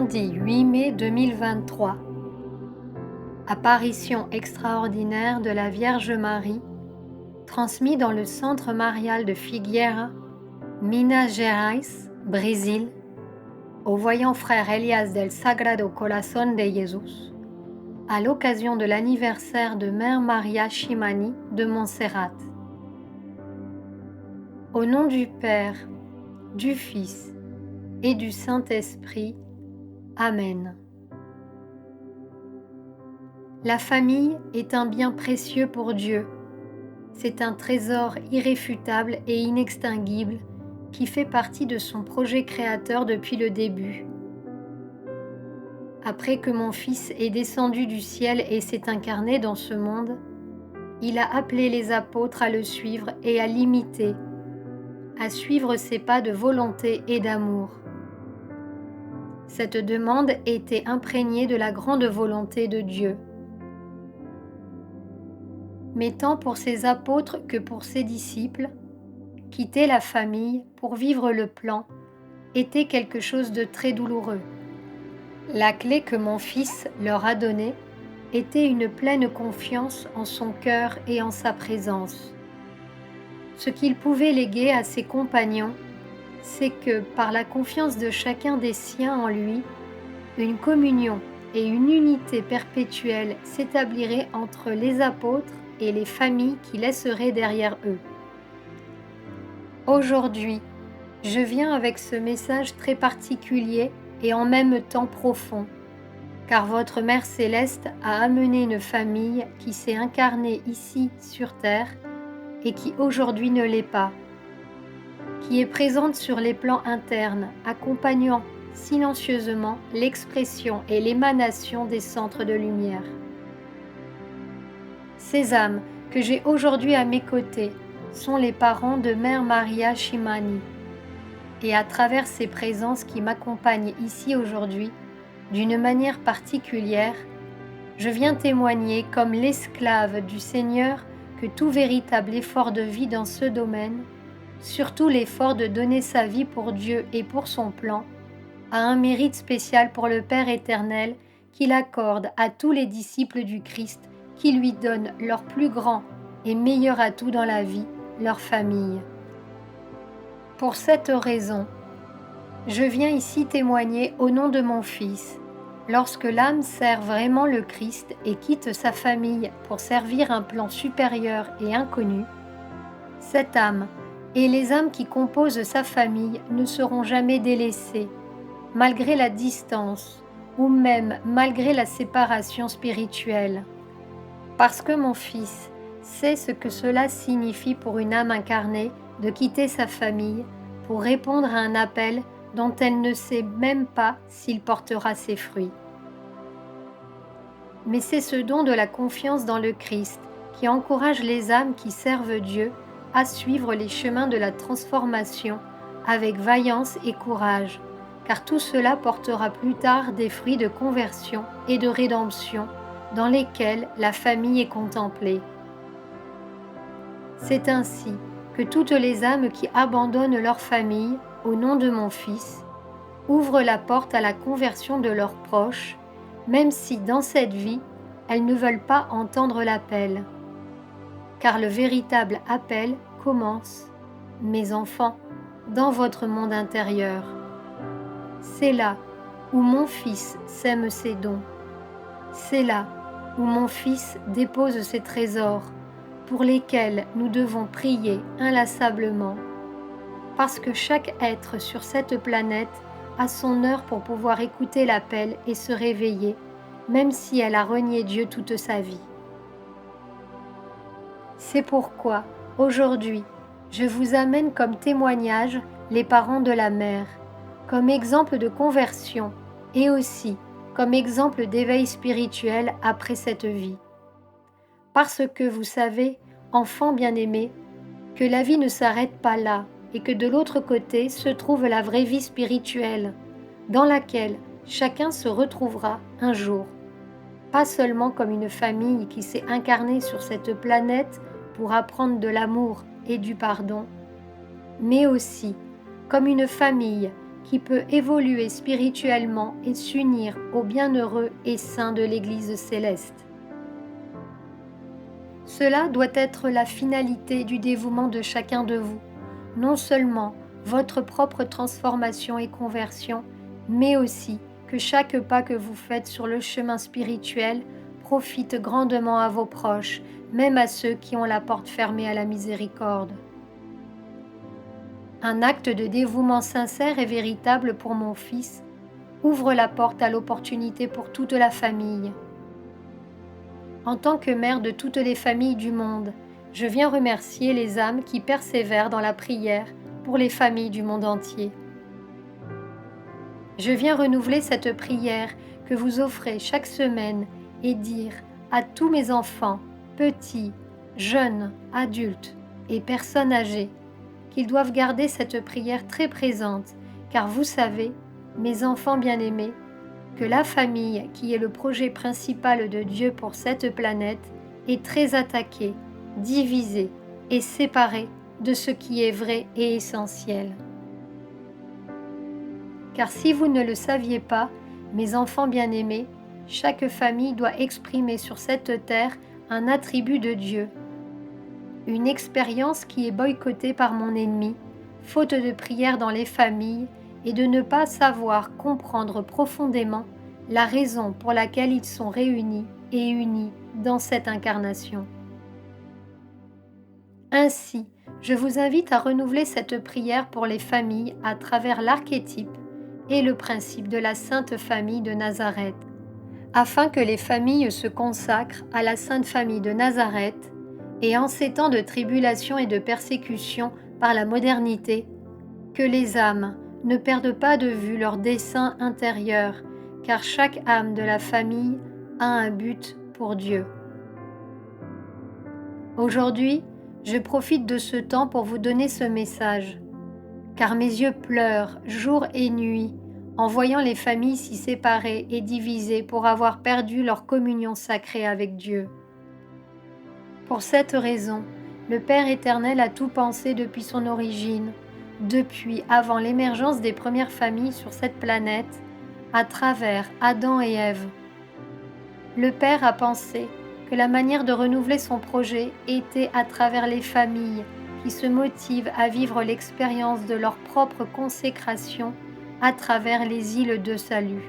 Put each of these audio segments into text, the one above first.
Lundi 8 mai 2023. Apparition extraordinaire de la Vierge Marie, transmis dans le centre marial de Figueira, Minas Gerais, Brésil, au voyant frère Elias del Sagrado Corazón de Jesús, à l'occasion de l'anniversaire de Mère Maria Chimani de Montserrat. Au nom du Père, du Fils et du Saint-Esprit. Amen. La famille est un bien précieux pour Dieu. C'est un trésor irréfutable et inextinguible qui fait partie de son projet créateur depuis le début. Après que mon Fils est descendu du ciel et s'est incarné dans ce monde, il a appelé les apôtres à le suivre et à l'imiter, à suivre ses pas de volonté et d'amour. Cette demande était imprégnée de la grande volonté de Dieu. Mais tant pour ses apôtres que pour ses disciples, quitter la famille pour vivre le plan était quelque chose de très douloureux. La clé que mon Fils leur a donnée était une pleine confiance en son cœur et en sa présence. Ce qu'il pouvait léguer à ses compagnons, c'est que, par la confiance de chacun des siens en lui, une communion et une unité perpétuelle s'établiraient entre les apôtres et les familles qui laisseraient derrière eux. Aujourd'hui, je viens avec ce message très particulier et en même temps profond, car votre Mère Céleste a amené une famille qui s'est incarnée ici sur terre et qui aujourd'hui ne l'est pas, qui est présente sur les plans internes, accompagnant silencieusement l'expression et l'émanation des centres de lumière. Ces âmes que j'ai aujourd'hui à mes côtés sont les parents de Mère Maria Chimani. Et à travers ces présences qui m'accompagnent ici aujourd'hui, d'une manière particulière, je viens témoigner comme l'esclave du Seigneur que tout véritable effort de vie dans ce domaine, surtout l'effort de donner sa vie pour Dieu et pour son plan, a un mérite spécial pour le Père éternel qu'il accorde à tous les disciples du Christ qui lui donnent leur plus grand et meilleur atout dans la vie, leur famille. Pour cette raison, je viens ici témoigner au nom de mon Fils. Lorsque l'âme sert vraiment le Christ et quitte sa famille pour servir un plan supérieur et inconnu, cette âme et les âmes qui composent sa famille ne seront jamais délaissées, malgré la distance ou même malgré la séparation spirituelle. Parce que mon Fils sait ce que cela signifie pour une âme incarnée de quitter sa famille pour répondre à un appel dont elle ne sait même pas s'il portera ses fruits. Mais c'est ce don de la confiance dans le Christ qui encourage les âmes qui servent Dieu à suivre les chemins de la transformation avec vaillance et courage, car tout cela portera plus tard des fruits de conversion et de rédemption dans lesquels la famille est contemplée. C'est ainsi que toutes les âmes qui abandonnent leur famille au nom de mon Fils ouvrent la porte à la conversion de leurs proches, même si dans cette vie, elles ne veulent pas entendre l'appel. Car le véritable appel commence, mes enfants, dans votre monde intérieur. C'est là où mon Fils sème ses dons. C'est là où mon Fils dépose ses trésors, pour lesquels nous devons prier inlassablement, parce que chaque être sur cette planète a son heure pour pouvoir écouter l'appel et se réveiller, même si elle a renié Dieu toute sa vie. C'est pourquoi, aujourd'hui, je vous amène comme témoignage les parents de la mère, comme exemple de conversion et aussi comme exemple d'éveil spirituel après cette vie. Parce que vous savez, enfants bien-aimés, que la vie ne s'arrête pas là et que de l'autre côté se trouve la vraie vie spirituelle, dans laquelle chacun se retrouvera un jour, pas seulement comme une famille qui s'est incarnée sur cette planète pour apprendre de l'amour et du pardon, mais aussi comme une famille qui peut évoluer spirituellement et s'unir au bienheureux et saint de l'Église céleste. Cela doit être la finalité du dévouement de chacun de vous, non seulement votre propre transformation et conversion, mais aussi que chaque pas que vous faites sur le chemin spirituel profite grandement à vos proches, même à ceux qui ont la porte fermée à la miséricorde. Un acte de dévouement sincère et véritable pour mon fils ouvre la porte à l'opportunité pour toute la famille. En tant que mère de toutes les familles du monde, je viens remercier les âmes qui persévèrent dans la prière pour les familles du monde entier. Je viens renouveler cette prière que vous offrez chaque semaine et dire à tous mes enfants, petits, jeunes, adultes et personnes âgées, qu'ils doivent garder cette prière très présente, car vous savez, mes enfants bien-aimés, que la famille, qui est le projet principal de Dieu pour cette planète, est très attaquée, divisée et séparée de ce qui est vrai et essentiel. Car si vous ne le saviez pas, mes enfants bien-aimés, chaque famille doit exprimer sur cette terre un attribut de Dieu, une expérience qui est boycottée par mon ennemi, faute de prière dans les familles et de ne pas savoir comprendre profondément la raison pour laquelle ils sont réunis et unis dans cette incarnation. Ainsi, je vous invite à renouveler cette prière pour les familles à travers l'archétype et le principe de la Sainte Famille de Nazareth, afin que les familles se consacrent à la Sainte Famille de Nazareth et en ces temps de tribulation et de persécution par la modernité, que les âmes ne perdent pas de vue leur dessein intérieur, car chaque âme de la famille a un but pour Dieu. Aujourd'hui, je profite de ce temps pour vous donner ce message, car mes yeux pleurent jour et nuit en voyant les familles si séparées et divisées pour avoir perdu leur communion sacrée avec Dieu. Pour cette raison, le Père éternel a tout pensé depuis son origine, depuis avant l'émergence des premières familles sur cette planète, à travers Adam et Ève. Le Père a pensé que la manière de renouveler son projet était à travers les familles qui se motivent à vivre l'expérience de leur propre consécration à travers les îles de salut.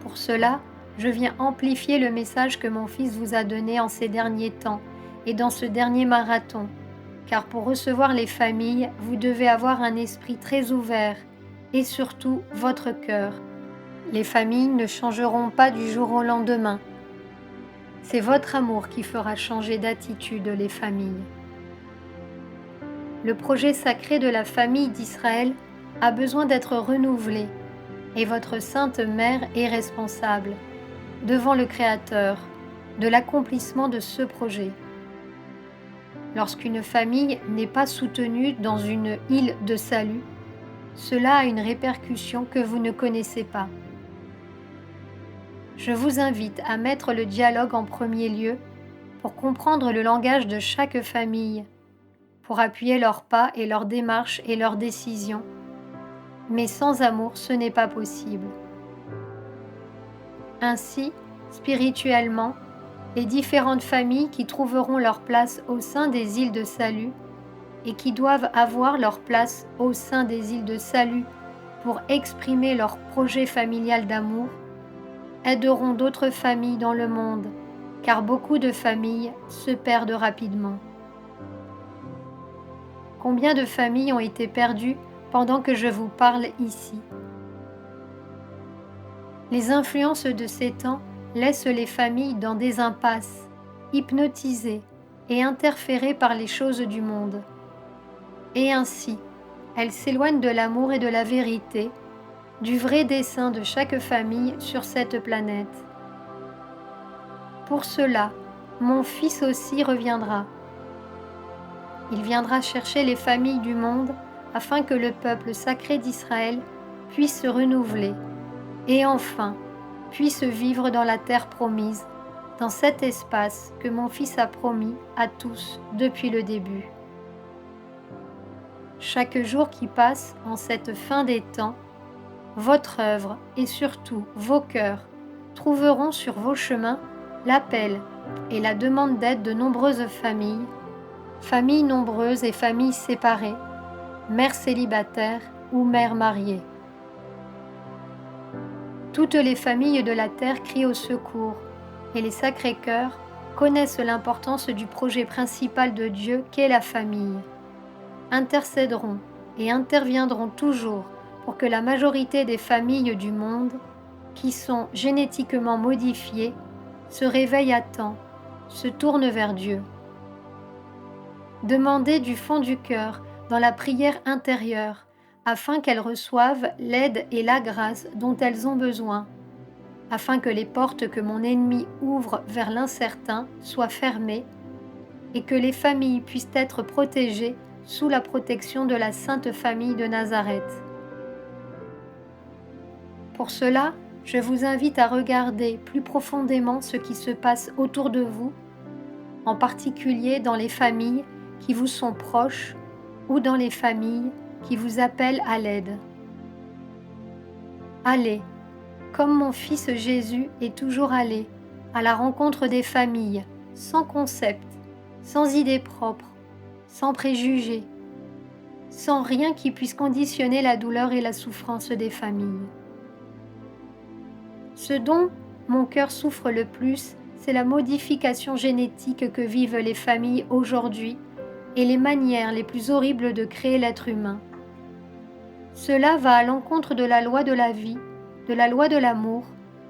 Pour cela, je viens amplifier le message que mon Fils vous a donné en ces derniers temps et dans ce dernier marathon, car pour recevoir les familles, vous devez avoir un esprit très ouvert et surtout votre cœur. Les familles ne changeront pas du jour au lendemain. C'est votre amour qui fera changer d'attitude les familles. Le projet sacré de la famille d'Israël a besoin d'être renouvelé et votre Sainte Mère est responsable, devant le Créateur, de l'accomplissement de ce projet. Lorsqu'une famille n'est pas soutenue dans une île de salut, cela a une répercussion que vous ne connaissez pas. Je vous invite à mettre le dialogue en premier lieu pour comprendre le langage de chaque famille, pour appuyer leurs pas et leurs démarches et leurs décisions. Mais sans amour, ce n'est pas possible. Ainsi, spirituellement, les différentes familles qui trouveront leur place au sein des îles de salut et qui doivent avoir leur place au sein des îles de salut pour exprimer leur projet familial d'amour, aideront d'autres familles dans le monde, car beaucoup de familles se perdent rapidement. Combien de familles ont été perdues pendant que je vous parle ici? Les influences de ces temps laissent les familles dans des impasses, hypnotisées et interférées par les choses du monde. Et ainsi, elles s'éloignent de l'amour et de la vérité, du vrai dessein de chaque famille sur cette planète. Pour cela, mon Fils aussi reviendra. Il viendra chercher les familles du monde afin que le peuple sacré d'Israël puisse se renouveler et enfin puisse vivre dans la terre promise, dans cet espace que mon Fils a promis à tous depuis le début. chaque jour qui passe en cette fin des temps, votre œuvre et surtout vos cœurs trouveront sur vos chemins l'appel et la demande d'aide de nombreuses familles, familles nombreuses et familles séparées, mères célibataires ou mères mariées. Toutes les familles de la terre crient au secours et les Sacrés-Cœurs connaissent l'importance du projet principal de Dieu qu'est la famille. Intercéderont et interviendront toujours pour que la majorité des familles du monde, qui sont génétiquement modifiées, se réveillent à temps, se tournent vers Dieu. Demandez du fond du cœur, dans la prière intérieure, afin qu'elles reçoivent l'aide et la grâce dont elles ont besoin, afin que les portes que mon ennemi ouvre vers l'incertain soient fermées et que les familles puissent être protégées sous la protection de la Sainte Famille de Nazareth. Pour cela, je vous invite à regarder plus profondément ce qui se passe autour de vous, en particulier dans les familles qui vous sont proches ou dans les familles qui vous appellent à l'aide. Allez, comme mon fils Jésus est toujours allé, à la rencontre des familles, sans concept, sans idées propres, sans préjugés, sans rien qui puisse conditionner la douleur et la souffrance des familles. Ce dont mon cœur souffre le plus, c'est la modification génétique que vivent les familles aujourd'hui et les manières les plus horribles de créer l'être humain. Cela va à l'encontre de la loi de la vie, de la loi de l'amour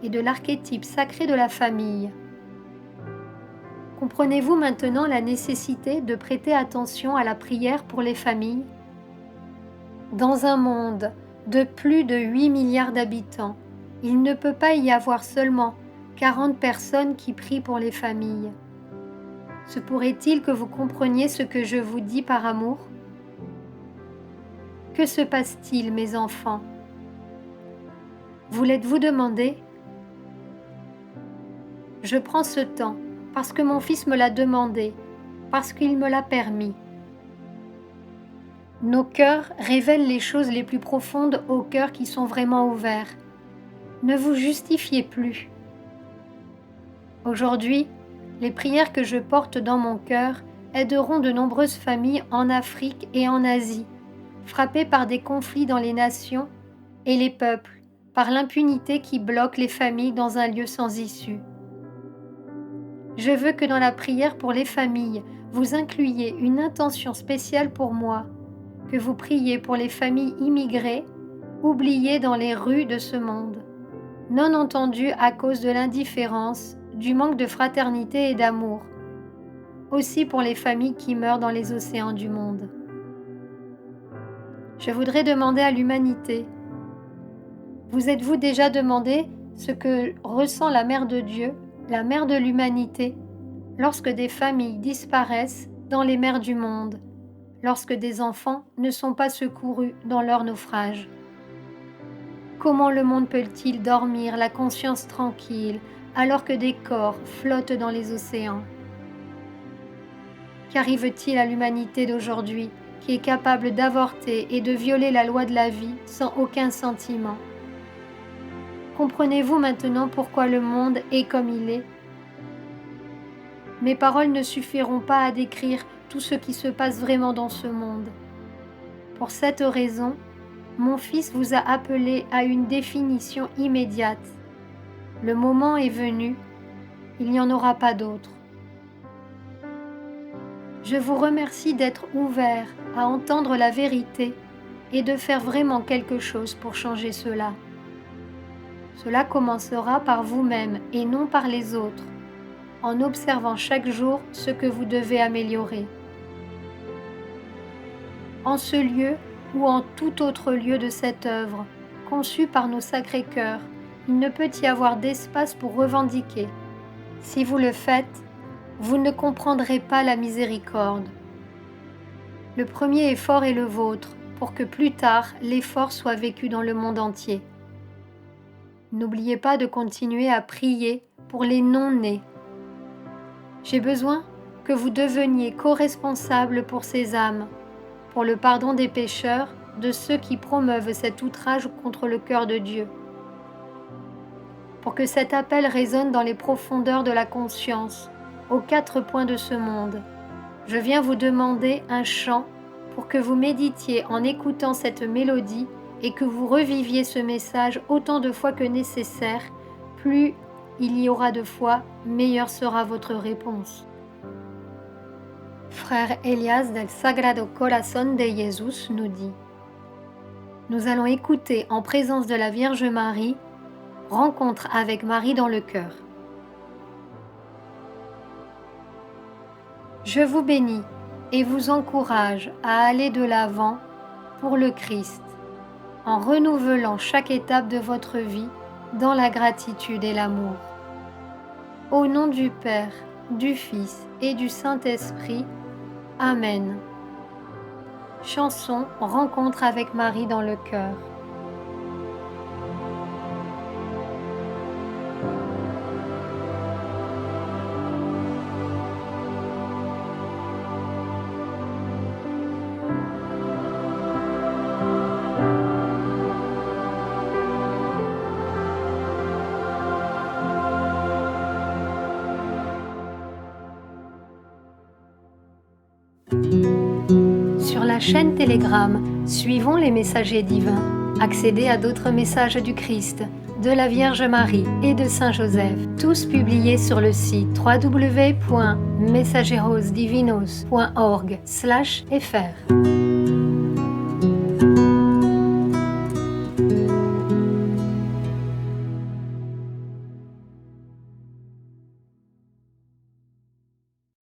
et de l'archétype sacré de la famille. Comprenez-vous maintenant la nécessité de prêter attention à la prière pour les familles ? Dans un monde de plus de 8 milliards d'habitants, il ne peut pas y avoir seulement 40 personnes qui prient pour les familles. Se pourrait-il que vous compreniez ce que je vous dis par amour ? Que se passe-t-il, mes enfants ? Vous l'êtes-vous demandé ? Je prends ce temps parce que mon fils me l'a demandé, parce qu'il me l'a permis. Nos cœurs révèlent les choses les plus profondes aux cœurs qui sont vraiment ouverts. Ne vous justifiez plus. Aujourd'hui, les prières que je porte dans mon cœur aideront de nombreuses familles en Afrique et en Asie, frappées par des conflits dans les nations et les peuples, par l'impunité qui bloque les familles dans un lieu sans issue. Je veux que dans la prière pour les familles, vous incluiez une intention spéciale pour moi, que vous priez pour les familles immigrées, oubliées dans les rues de ce monde, non entendues à cause de l'indifférence, du manque de fraternité et d'amour, aussi pour les familles qui meurent dans les océans du monde. Je voudrais demander à l'humanité, vous êtes-vous déjà demandé ce que ressent la Mère de Dieu, la Mère de l'humanité, lorsque des familles disparaissent dans les mers du monde, lorsque des enfants ne sont pas secourus dans leur naufrage ? Comment le monde peut-il dormir la conscience tranquille alors que des corps flottent dans les océans ? Qu'arrive-t-il à l'humanité d'aujourd'hui qui est capable d'avorter et de violer la loi de la vie sans aucun sentiment ? Comprenez-vous maintenant pourquoi le monde est comme il est ? Mes paroles ne suffiront pas à décrire tout ce qui se passe vraiment dans ce monde. Pour cette raison, mon fils vous a appelé à une définition immédiate. Le moment est venu, il n'y en aura pas d'autre. Je vous remercie d'être ouvert à entendre la vérité et de faire vraiment quelque chose pour changer cela. Cela commencera par vous-même et non par les autres, en observant chaque jour ce que vous devez améliorer. En ce lieu ou en tout autre lieu de cette œuvre, conçue par nos sacrés cœurs, il ne peut y avoir d'espace pour revendiquer. Si vous le faites, vous ne comprendrez pas la miséricorde. Le premier effort est le vôtre, pour que plus tard l'effort soit vécu dans le monde entier. N'oubliez pas de continuer à prier pour les non-nés. J'ai besoin que vous deveniez co-responsables pour ces âmes, pour le pardon des pécheurs, de ceux qui promeuvent cet outrage contre le cœur de Dieu. Pour que cet appel résonne dans les profondeurs de la conscience, aux quatre points de ce monde, je viens vous demander un chant pour que vous méditiez en écoutant cette mélodie et que vous reviviez ce message autant de fois que nécessaire. Plus il y aura de fois, meilleure sera votre réponse. Frère Elias del Sagrado Corazón de Jesús nous dit: nous allons écouter en présence de la Vierge Marie, rencontre avec Marie dans le cœur. Je vous bénis et vous encourage à aller de l'avant pour le Christ, en renouvelant chaque étape de votre vie dans la gratitude et l'amour. Au nom du Père, du Fils et du Saint-Esprit. Amen. Chanson Rencontre avec Marie dans le cœur. Sur la chaîne Telegram, suivons les messagers divins. Accédez à d'autres messages du Christ, de la Vierge Marie et de Saint Joseph, tous publiés sur le site www.mensajerosdivinos.org/fr.